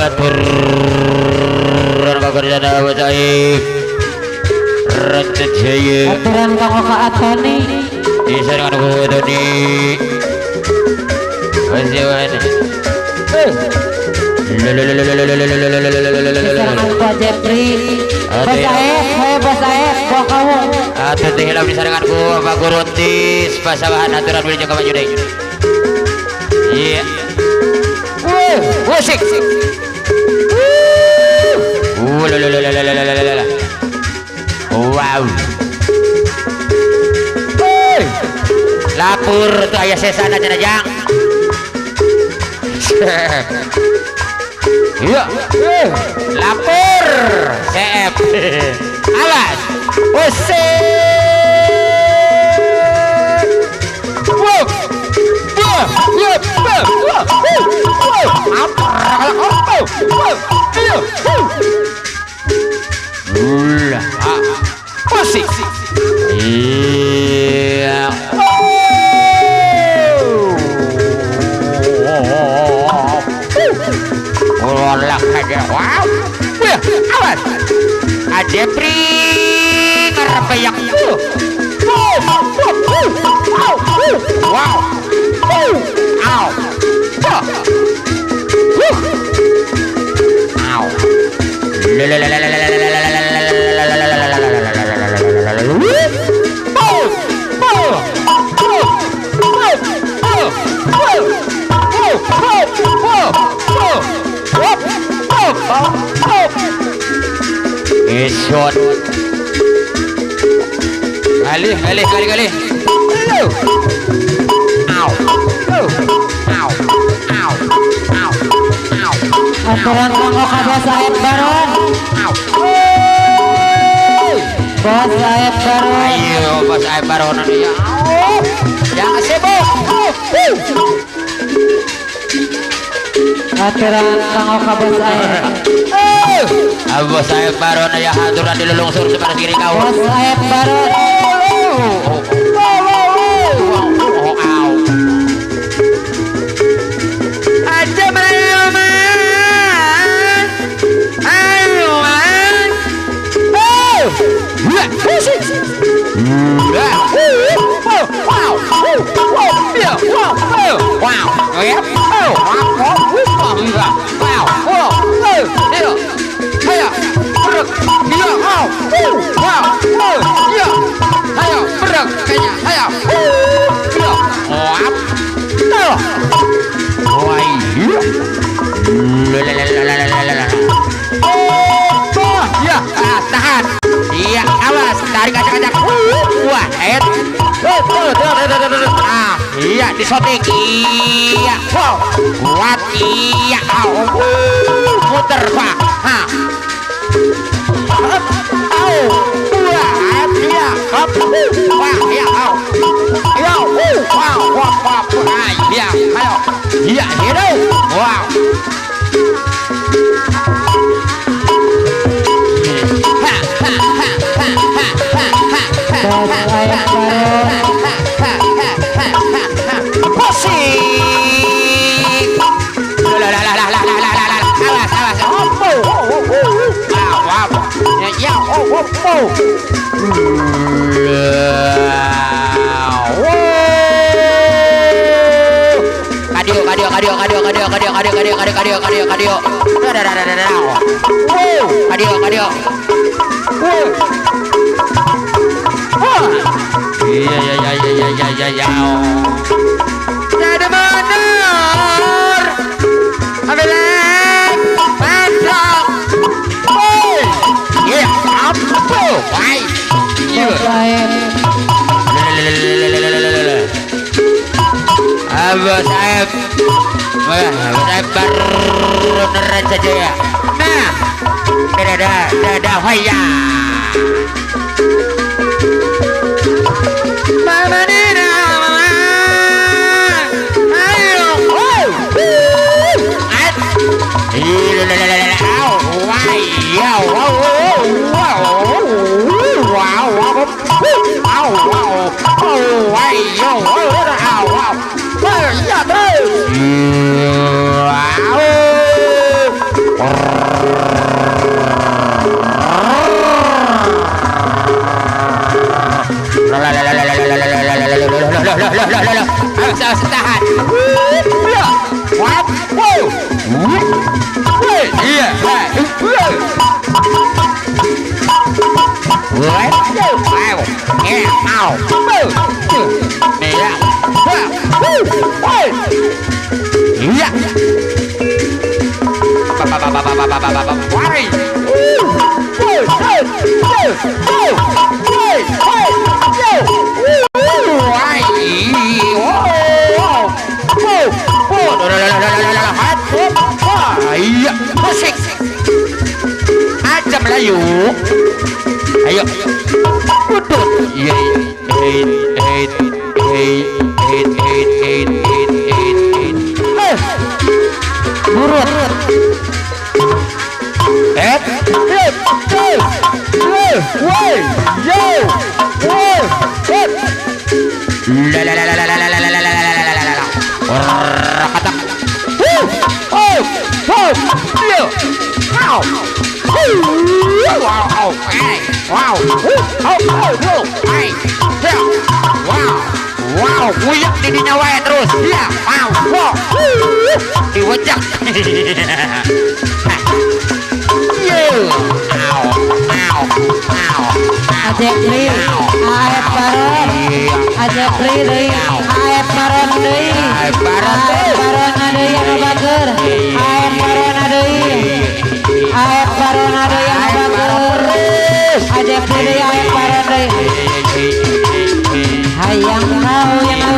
aturan kagerjana bacaik Rancet Jaya aturan kanggo ka Atoni disarangan ku Tony Wasiwan disarangan ku Jepri Bos Aep saya Bos Aep bawa kamu atau hilang disarangan ku Pak Gurutis pasawahan aturan boleh jaga maju deh iya musik wow lapur tuh ayah sesana cenajang iya lapur CF alas musik wow musik iya olah aja wow awas aja pri ngerepeyak wow Ow. Ow. Shot. Kali. Ow. aturan kanggo ka Bos Aep Baron Bos Aep Baron Ayo Bos Aep Baron ya jangan sibuk aturan kanggo ka Bos Aep Bos Aep Baron ya aturan dilulungsur separas kiri kau Bos Aep Baron tahan iya awas tarik acak-acak wah iya disotik iya wow kuat iya muter pak iya wah iya iya ayo iya hidup wow Bos Aep Baron Kadio. Iya. Jadi benar. Ambilan. Mantap. Iya, apa? Baik. Bos Aep Bos Aep beneran saja ya. Nah, dadah hoya. Why? Iya, musik. Aja Melayu. Ayo. Udut. Iya. Burut. Wow, kuyak didinya wae terus. Ya, wow. Diwejak. Ajek Pri, aep baron, ajek Pri deui, aep baron deui, aep baron deui anu bager, aep baron deui, aep baron deui anu bager, ajek Pri deui aep baron deui. Hayang kau yang